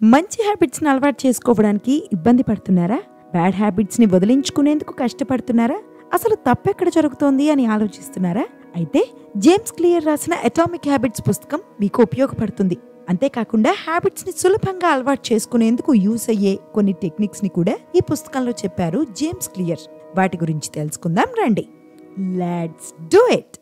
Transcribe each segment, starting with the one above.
మంచి హ్యాబిట్స్ని అలవాటు చేసుకోవడానికి ఇబ్బంది పడుతున్నారా? బ్యాడ్ హ్యాబిట్స్ని వదిలించుకునేందుకు కష్టపడుతున్నారా? అసలు తప్పెక్కడ జరుగుతోంది అని ఆలోచిస్తున్నారా? అయితే జేమ్స్ క్లియర్ రాసిన అటామిక్ హ్యాబిట్స్ పుస్తకం మీకు ఉపయోగపడుతుంది. అంతేకాకుండా హ్యాబిట్స్ని సులభంగా అలవాటు చేసుకునేందుకు యూస్ అయ్యే కొన్ని టెక్నిక్స్ని కూడా ఈ పుస్తకంలో చెప్పారు జేమ్స్ క్లియర్. వాటి గురించి తెలుసుకుందాం రండి. Let's do it.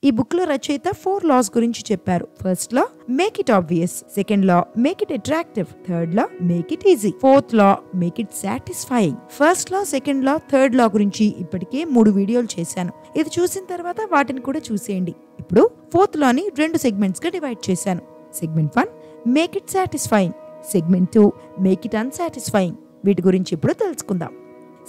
ఈ బుక్ లో రచయిత 4 లాస్ గురించి చెప్పారు. First law make it obvious, second law make it attractive, third law make it easy, fourth law make it satisfying. First law, second law, third law గురించి ఇప్పటికే 3 వీడియోలు చేశాను. ఇది చూసిన తర్వాత వాటిని కూడా చూసేయండి. ఇప్పుడు ఫోర్త్ లాని 2 సెగ్మెంట్స్ గా డివైడ్ చేశాను. Segment 1 make it satisfying, segment 2 make it unsatisfying. వీటి గురించి ఇప్పుడు తెలుసుకుందాం.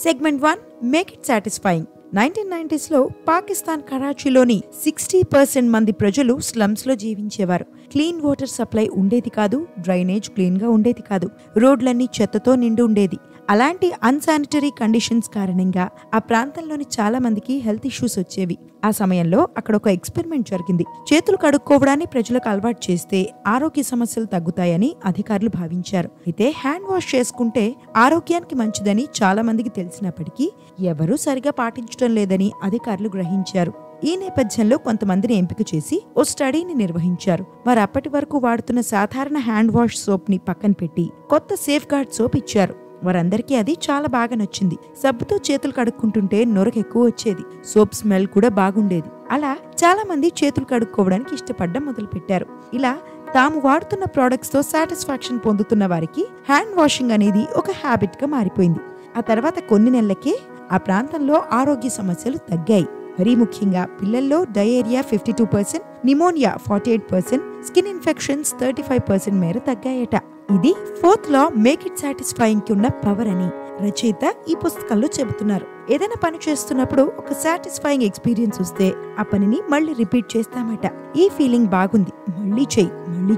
Segment 1 make it satisfying. 1990s లో పాకిస్తాన్ కరాచీలోని 60% మంది ప్రజలు స్లమ్స్ లో జీవించేవారు. క్లీన్ వాటర్ సప్లై ఉండేది కాదు, డ్రైనేజ్ క్లీన్ గా ఉండేది కాదు, రోడ్లన్నీ చెత్తతో నిండి ఉండేది. అలాంటి అన్సానిటరీ కండిషన్స్ కారణంగా ఆ ప్రాంతంలోని చాలా మందికి హెల్త్ ఇష్యూస్ వచ్చేవి. ఆ సమయంలో అక్కడ ఒక ఎక్స్పెరిమెంట్ జరిగింది. చేతులు కడుక్కోవడాన్ని ప్రజలకు అలవాటు చేస్తే ఆరోగ్య సమస్యలు తగ్గుతాయని అధికారులు భావించారు. అయితే హ్యాండ్ వాష్ చేసుకుంటే ఆరోగ్యానికి మంచిదని చాలా మందికి తెలిసినప్పటికీ ఎవరూ సరిగా పాటించడం లేదని అధికారులు గ్రహించారు. ఈ నేపథ్యంలో కొంతమందిని ఎంపిక చేసి ఓ స్టడీని నిర్వహించారు. వారు అప్పటి వరకు వాడుతున్న సాధారణ హ్యాండ్ వాష్ సోప్ ని పక్కన పెట్టి కొత్త సేఫ్ గార్డ్ సోప్ ఇచ్చారు. వారందరికీ అది చాలా బాగా నచ్చింది. సబ్బుతో చేతులు కడుక్కుంటుంటే నొరక ఎక్కువ వచ్చేది, సోప్ స్మెల్ కూడా బాగుండేది. అలా చాలా మంది చేతులు కడుక్కోవడానికి ఇష్టపడడం మొదలు పెట్టారు. ఇలా తాము వాడుతున్న ప్రొడక్ట్స్ తో సాటిస్ఫాక్షన్ పొందుతున్న వారికి హ్యాండ్ వాషింగ్ అనేది ఒక హ్యాబిట్ గా మారిపోయింది. ఆ తర్వాత కొన్ని నెలలకే ఆ ప్రాంతంలో ఆరోగ్య సమస్యలు తగ్గాయి. మరీ ముఖ్యంగా పిల్లల్లో డయేరియా 52%, నిమోనియా 48%, స్కిన్ ఇన్ఫెక్షన్స్ 35% మేర తగ్గాయట. ఇది fourth law make it satisfying కి ఉన్న పవర్ అని రచయిత ఈ పుస్తకంలో చెబుతున్నారు. ఏదైనా పని చేస్తున్నప్పుడు ఒక సాటిస్ఫైయింగ్ ఎక్స్పీరియన్స్ వస్తే ఆ పనిని మళ్ళీ రిపీట్ చేస్తామట. ఈ ఫీలింగ్ బాగుంది, మళ్ళీ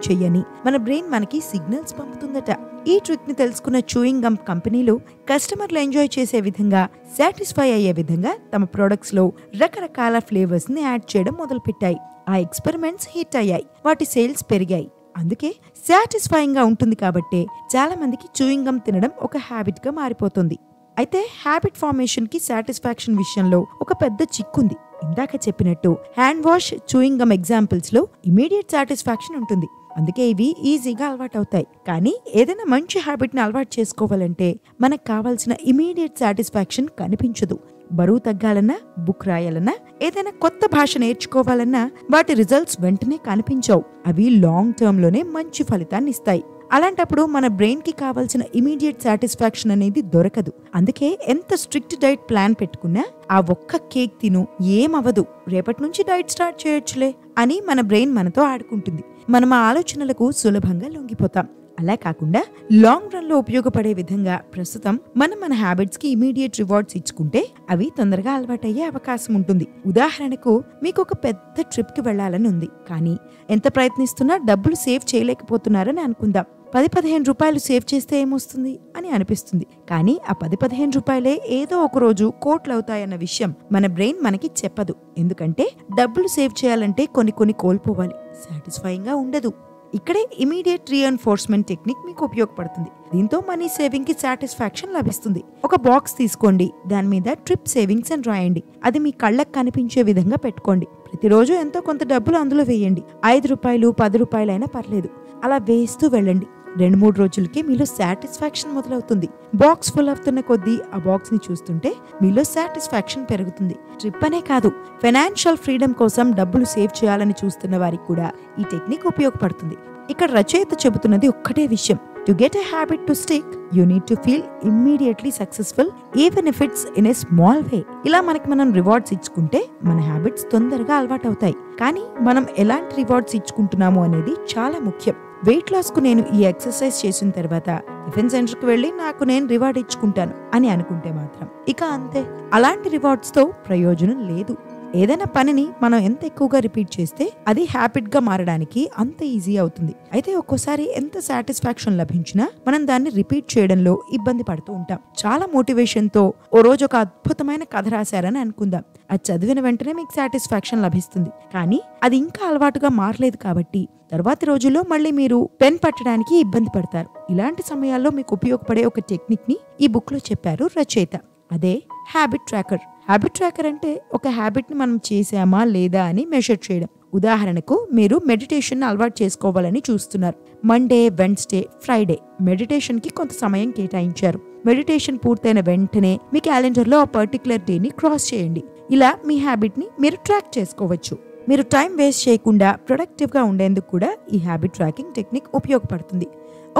చెయ్యని మన బ్రెయిన్ మనకి సిగ్నల్స్ పంపుతుందట. ఈ ట్రిక్ ని తెలుసుకున్న చూయింగ్ గమ్ కంపెనీలు కస్టమర్లు ఎంజాయ్ చేసే విధంగా, సాటిస్ఫై అయ్యే విధంగా తమ ప్రొడక్ట్స్ లో రకరకాల ఫ్లేవర్స్ ని యాడ్ చేయడం మొదలు పెట్టాయి. ఆ ఎక్స్పెరిమెంట్స్ హిట్ అయ్యాయి, వాటి సేల్స్ పెరిగాయి. అందుకే సాటిస్ఫైయింగ్ గా ఉంటుంది కాబట్టి చాలా మందికి చూయింగ్ గమ్ తినడం ఒక హ్యాబిట్ గా మారిపోతుంది. అయితే హ్యాబిట్ ఫార్మేషన్ కి సాటిస్ఫాక్షన్ విషయంలో ఒక పెద్ద చిక్కుంది. ఇందాక చెప్పినట్టు hand wash, chewing gum examples లో ఇమీడియట్ సాటిస్ఫాక్షన్ ఉంటుంది. అందుకే ఇవి ఈజీగా అలవాటు అవుతాయి. కానీ ఏదైనా మంచి హ్యాబిట్ ని అలవాటు చేసుకోవాలంటే మనకు కావాల్సిన ఇమీడియట్ సాటిస్ఫాక్షన్ కనిపించదు. బరువు తగ్గాలన్నా, బుక్ రాయాలన్నా, ఏదైనా కొత్త భాష నేర్చుకోవాలన్నా వాటి రిజల్ట్స్ వెంటనే కనిపించవు. అవి లాంగ్ టర్మ్ లోనే మంచి ఫలితాన్ని ఇస్తాయి. అలాంటప్పుడు మన బ్రెయిన్ కి కావాల్సిన ఇమీడియట్ సాటిస్ఫాక్షన్ అనేది దొరకదు. అందుకే ఎంత స్ట్రిక్ట్ డైట్ ప్లాన్ పెట్టుకున్నా ఆ ఒక్క కేక్ తిను, ఏమవ్వదు, రేపటి నుంచి డైట్ స్టార్ట్ చేయొచ్చులే అని మన బ్రెయిన్ మనతో ఆడుకుంటుంది. మనం ఆ ఆలోచనలకు సులభంగా లొంగిపోతాం. అలా కాకుండా లాంగ్ రన్ లో ఉపయోగపడే విధంగా ప్రస్తుతం మన హ్యాబిట్స్ కి ఇమీడియట్ రివార్డ్స్ ఇచ్చుకుంటే అవి తొందరగా అలవాటయ్యే అవకాశం ఉంటుంది. ఉదాహరణకు మీకు ఒక పెద్ద ట్రిప్ కి వెళ్లాలని ఉంది, కానీ ఎంత ప్రయత్నిస్తున్నా డబ్బులు సేవ్ చేయలేకపోతున్నారని అనుకుందాం. 10-15 రూపాయలు సేవ్ చేస్తే ఏమొస్తుంది అని అనిపిస్తుంది. కానీ ఆ 10-15 రూపాయలే ఏదో ఒక రోజు కోట్లు అవుతాయన్న విషయం మన బ్రెయిన్ మనకి చెప్పదు. ఎందుకంటే డబ్బులు సేవ్ చేయాలంటే కొన్ని కోల్పోవాలి, సాటిస్ఫైయింగ్ గా ఉండదు. ఇక్కడే ఇమీడియట్ రీఎన్ఫోర్స్మెంట్ టెక్నిక్ మీకు ఉపయోగపడుతుంది. దీంతో మనీ సేవింగ్ కి సాటిస్ఫాక్షన్ లభిస్తుంది. ఒక బాక్స్ తీసుకోండి, దాని మీద ట్రిప్ సేవింగ్స్ అని రాయండి. అది మీ కళ్ళకు కనిపించే విధంగా పెట్టుకోండి. ప్రతిరోజు ఎంతో కొంత డబ్బులు అందులో వేయండి. 5 రూపాయలు, 10 రూపాయలైనా పర్లేదు. అలా వేస్తూ వెళ్ళండి. 2-3 రోజులకి మీలో సాటిస్ఫాక్షన్ మొదలవుతుంది. బాక్స్ ఫుల్ అవుతున్న కొద్దీ ఆ బాక్స్ ని చూస్తుంటే మీలో సాటిస్ఫాక్షన్ పెరుగుతుంది. ట్రిప్ అనే కాదు, ఫైనాన్షియల్ ఫ్రీడమ్ కోసం డబ్బులు సేవ్ చేయాలని చూస్తున్న వారికి కూడా ఈ టెక్నిక్ ఉపయోగపడుతుంది. ఇక్కడ రచయిత చెబుతున్నది ఒక్కటే విషయం: to get a habit to stick, you need to feel immediately successful even if it's in a small వే. ఇలా మనం రివార్డ్స్ ఇచ్చుకుంటే మన హ్యాబిట్స్ తొందరగా అలవాటు అవుతాయి. కానీ మనం ఎలాంటి రివార్డ్స్ ఇచ్చుకుంటున్నాము అనేది చాలా ముఖ్యం. వెయిట్ లాస్ కు నేను ఈ ఎక్సర్సైజ్ చేసిన తర్వాత టిఫిన్ సెంటర్ కి వెళ్లి నాకు నేను రివార్డ్ ఇచ్చుకుంటాను అని అనుకుంటే మాత్రం ఇక అంతే. అలాంటి రివార్డ్స్ తో ప్రయోజనం లేదు. ఏదైనా పనిని మనం ఎంత ఎక్కువగా రిపీట్ చేస్తే అది హ్యాబిట్ గా మారడానికి అంత ఈజీ అవుతుంది. అయితే ఒక్కోసారి ఎంత సాటిస్ఫాక్షన్ లభించినా మనం దాన్ని రిపీట్ చేయడంలో ఇబ్బంది పడుతూ ఉంటాం. చాలా మోటివేషన్ తో ఓ రోజు ఒక అద్భుతమైన కథ రాశారని అనుకుందాం. అది చదివిన వెంటనే మీకు సాటిస్ఫాక్షన్ లభిస్తుంది. కానీ అది ఇంకా అలవాటుగా మారలేదు కాబట్టి తర్వాతి రోజుల్లో మళ్ళీ మీరు పెన్ పట్టడానికి ఇబ్బంది పడతారు. ఇలాంటి సమయాల్లో మీకు ఉపయోగపడే ఒక టెక్నిక్ ని ఈ బుక్ లో చెప్పారు రచయిత. అదే హ్యాబిట్ ట్రాకర్. హ్యాబిట్ ట్రాకర్ అంటే ఒక హ్యాబిట్ ని మనం చేసామా లేదా అని మెజర్ చేయడం. ఉదాహరణకు మీరు మెడిటేషన్ అలవాటు చేసుకోవాలని చూస్తున్నారు. మండే, వెన్స్డే, ఫ్రైడే మెడిటేషన్ కి కొంత సమయం కేటాయించారు. మెడిటేషన్ పూర్తయిన వెంటనే మీ క్యాలెండర్ లో ఆ పర్టికులర్ డే ని క్రాస్ చేయండి. ఇలా మీ హ్యాబిట్ ని మీరు ట్రాక్ చేసుకోవచ్చు. మీరు టైం వేస్ట్ చేయకుండా ప్రొడక్టివ్ గా ఉండేందుకు కూడా ఈ హ్యాబిట్ ట్రాకింగ్ టెక్నిక్ ఉపయోగపడుతుంది.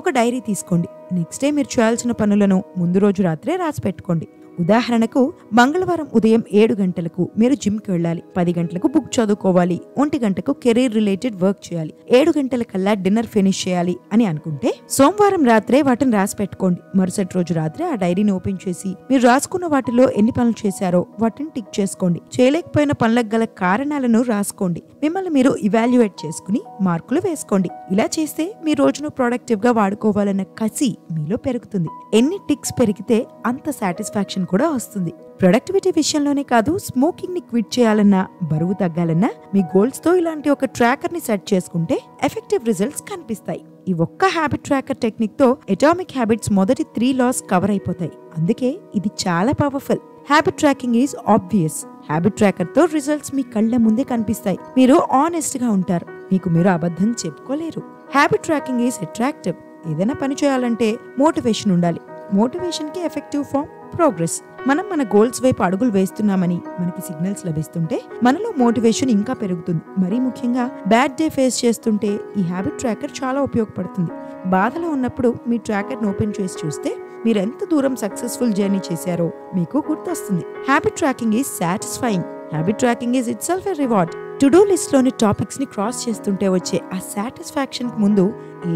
ఒక డైరీ తీసుకోండి. నెక్స్ట్ డే మీరు చేయాల్సిన పనులను ముందు రోజు రాత్రే రాసి పెట్టుకోండి. ఉదాహరణకు మంగళవారం ఉదయం 7 గంటలకు మీరు జిమ్కి వెళ్ళాలి, 10 గంటలకు బుక్ చదువుకోవాలి, 1 గంటకు కెరీర్ రిలేటెడ్ వర్క్ చేయాలి, 7 గంటలకల్లా డిన్నర్ ఫినిష్ చేయాలి అని అనుకుంటే సోమవారం రాత్రే వాటిని రాసి పెట్టుకోండి. మరుసటి రోజు రాత్రి ఆ డైరీని ఓపెన్ చేసి మీరు రాసుకున్న వాటిలో ఎన్ని పనులు చేశారో వాటిని టిక్ చేసుకోండి. చేయలేకపోయిన పనులకు గల కారణాలను రాసుకోండి. మిమ్మల్ని మీరు ఇవాల్యుయేట్ చేసుకుని మార్కులు వేసుకోండి. ఇలా చేస్తే మీ రోజును ప్రొడక్టివ్ గా వాడుకోవాలన్న కసి మీలో పెరుగుతుంది. ఎన్ని టిక్స్ పెరిగితే అంత సాటిస్ఫాక్షన్ కూడా వస్తుంది. ప్రొడక్టివిటీ విషయంలోనే కాదు, స్మోకింగ్ ని క్విట్ చేయాలన్నా, బరువు తగ్గాలన్నా మీ గోల్స్ తో ఇలాంటి ఒక ట్రాకర్ ని సెట్ చేసుకుంటే ఎఫెక్టివ్ రిజల్ట్స్ కనిపిస్తాయి. ఈ ఒక్క హ్యాబిట్ ట్రాకర్ టెక్నిక్ తో అటామిక్ హ్యాబిట్స్ మొదటి 3 లాస్ కవర్ అయిపోతాయి. అందుకే ఇది చాలా powerful. Habit tracking is obvious. Habit tracker తో రిజల్ట్స్ మీ కళ్ళ ముందే కనిపిస్తాయి. మీరు ఆనెస్ట్ గా ఉంటారు. మీకు మీరు అబద్ధం చెప్పుకోలేరు. Habit tracking is attractive. ఏదైనా పని చేయాలంటే మోటివేషన్ ఉండాలి. మోటివేషన్ కి ఎఫెక్టివ్ ఫామ్ ప్రోగ్రెస్. మనం మన గోల్స్ వైపు అడుగులు వేస్తున్నామని మనకి సిగ్నల్స్ లభిస్తుంటే మనలో మోటివేషన్ ఇంకా పెరుగుతుంది. మరీ ముఖ్యంగా బ్యాడ్ డే ఫేస్ చేస్తుంటే ఈ హ్యాబిట్ ట్రాకర్ చాలా ఉపయోగపడుతుంది. బాధలో ఉన్నప్పుడు మీ ట్రాకర్ని ఓపెన్ చేసి చూస్తే మీరు ఎంత దూరం సక్సెస్ఫుల్ జర్నీ చేశారో మీకు గుర్తొస్తుంది. Habit tracking is satisfying. Habit tracking is it self a reward. To do list లోని టాపిక్స్ ని క్రాస్ చేస్తుంటే వచ్చే ఆ సాటిస్ఫాక్షన్ ముందు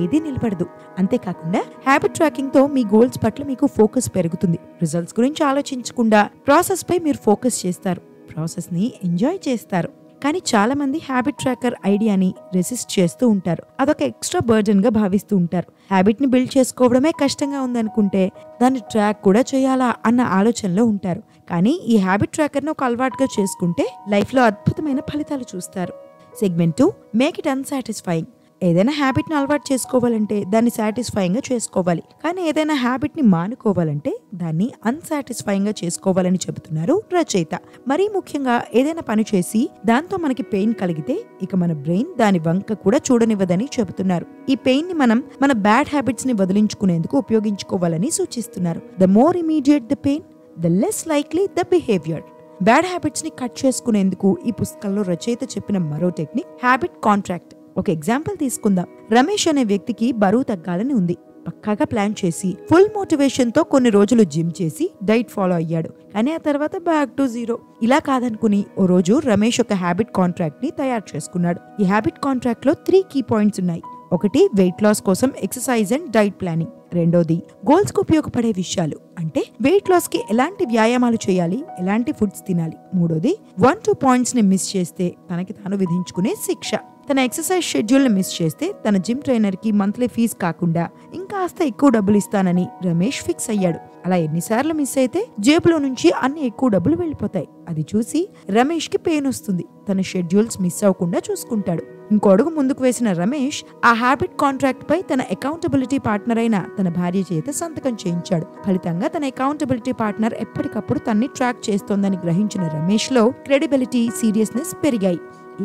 ఏది నిలబడదు. అంతేకాకుండా హ్యాబిట్ ట్రాకింగ్ తో మీ గోల్స్ పట్ల మీకు ఫోకస్ పెరుగుతుంది. రిజల్ట్స్ గురించి ఆలోచించకుండా ప్రాసెస్ పై మీరు ఫోకస్ చేస్తారు. ప్రాసెస్ ని ఎంజాయ్ చేస్తారు. కానీ చాలా మంది హ్యాబిట్ ట్రాకర్ ఐడియాని రెసిస్ట్ చేస్తూ ఉంటారు. అదొక ఎక్స్ట్రా బర్డెన్ గా భావిస్తూ ఉంటారు. హ్యాబిట్ ని బిల్డ్ చేసుకోవడమే కష్టంగా ఉందనుకుంటే దాన్ని ట్రాక్ కూడా చేయాలా అన్న ఆలోచనలో ఉంటారు. కానీ ఈ హ్యాబిట్ ట్రాకర్ ను ఒక అలవాటుగా చేసుకుంటే లైఫ్ లో అద్భుతమైన ఫలితాలు చూస్తారు. Segment 2, make it unsatisfying. ఏదైనా హ్యాబిట్ ని అలవాటు చేసుకోవాలంటే దాన్ని సాటిస్ఫైయింగ్ గా చేసుకోవాలి. కానీ ఏదైనా హ్యాబిట్ ని మానుకోవాలంటే దాన్ని అన్సాటిస్ఫైయింగ్ గా చేసుకోవాలని చెబుతున్నారు రచయిత. మరీ ముఖ్యంగా ఏదైనా పని చేసి దాంతో మనకి పెయిన్ కలిగితే ఇక మన బ్రెయిన్ దాని వంక కూడా చూడనివ్వదని చెబుతున్నారు. ఈ పెయిన్ ని మనం మన బ్యాడ్ హ్యాబిట్స్ ని వదిలించుకునేందుకు ఉపయోగించుకోవాలని సూచిస్తున్నారు. The more immediate the pain, the less likely the behaviour. Bad habits ని కట్ చేసుకునేందుకు ఈ పుస్తకంలో రచయిత చెప్పిన మరో టెక్నిక్ హ్యాబిట్ కాంట్రాక్ట్. ఒక ఎగ్జాంపుల్ తీసుకుందాం. రమేష్ అనే వ్యక్తికి బరువు తగ్గాలని ఉంది. పక్కాగా ప్లాన్ చేసి ఫుల్ మోటివేషన్ తో కొన్ని రోజులు జిమ్ చేసి డైట్ ఫాలో అయ్యాడు. కానీ ఆ తర్వాత బ్యాక్ టు జీరో. ఇలా కాదనుకుని ఓ రోజు రమేష్ ఒక హ్యాబిట్ కాంట్రాక్ట్ ని తయారు చేసుకున్నాడు. ఈ హ్యాబిట్ కాంట్రాక్ట్ లో 3 కీ పాయింట్స్ ఉన్నాయి. ఒకటి, వెయిట్ లాస్ కోసం ఎక్సర్సైజ్ అండ్ డైట్ ప్లానింగ్. రెండోది, గోల్స్ కు ఉపయోగపడే విషయాలు, అంటే వెయిట్ లాస్ కి ఎలాంటి వ్యాయామాలు చేయాలి, ఎలాంటి ఫుడ్స్ తినాలి. మూడోది, 1-2 పాయింట్స్ ని మిస్ చేస్తే తనకి తాను విధించుకునే శిక్ష. తన ఎక్సర్సైజ్ షెడ్యూల్ ని మిస్ చేస్తే తన జిమ్ ట్రైనర్ కి మంత్లీ ఫీజు కాకుండా ఇంకాస్త ఎక్కువ డబ్బులు ఇస్తానని రమేష్ ఫిక్స్ అయ్యాడు. అలా ఎన్నిసార్లు మిస్ అయితే జేబులో నుంచి అన్ని ఎక్కువ డబ్బులు వెళ్ళిపోతాయి. అది చూసి రమేష్ కి పెయిన్ వస్తుంది. తన షెడ్యూల్స్ మిస్ అవ్వకుండా చూసుకుంటాడు. ఇంకో అడుగు ముందుకు వేసిన రమేష్ ఆ హ్యాబిట్ కాంట్రాక్ట్ పై తన అకౌంటబిలిటీ పార్ట్నర్ అయిన తన భార్య చేత సంతకం చేయించాడు. ఫలితంగా తన అకౌంటబిలిటీ పార్ట్నర్ ఎప్పటికప్పుడు తన్ని ట్రాక్ చేస్తోందని గ్రహించిన రమేష్ లో క్రెడిబిలిటీ, సీరియస్నెస్ పెరిగాయి.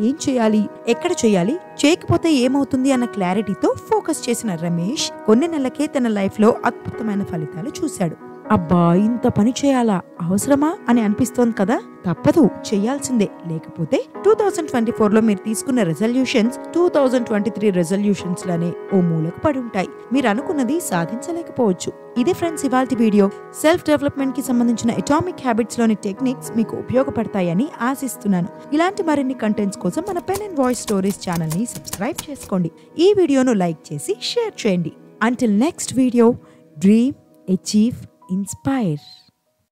ఏం చేయాలి, ఎక్కడ చేయాలి, చేయకపోతే ఏమవుతుంది అన్న క్లారిటీతో ఫోకస్ చేసిన రమేష్ కొన్ని నెలలకే తన లైఫ్ లో అద్భుతమైన ఫలితాలు చూశాడు. అబ్బా, ఇంత పని చేయాలా, అవసరమా అని అనిపిస్తోంది కదా? తప్పదు, చేయాల్సిందే. లేకపోతే 2024లో మీరు తీసుకున్న రెజల్యూషన్స్ 2023 రెజల్యూషన్స్ లానే ఓ మూలకు పడి ఉంటాయి. మీరు అనుకున్నది సాధించలేకపోవచ్చు. ఇదే ఫ్రెండ్స్ ఇవాల్టి వీడియో. సెల్ఫ్ డెవలప్మెంట్ కి సంబంధించిన అటామిక్ హ్యాబిట్స్ లోని టెక్నిక్స్ మీకు ఉపయోగపడతాయని ఆశిస్తున్నాను. ఇలాంటి మరిన్ని కంటెంట్స్ కోసం మన pen and voice stories channel ని సబ్స్క్రైబ్ చేసుకోండి. ఈ వీడియోను లైక్ చేసి షేర్ చేయండి. Until next video, dream, achieve, inspire.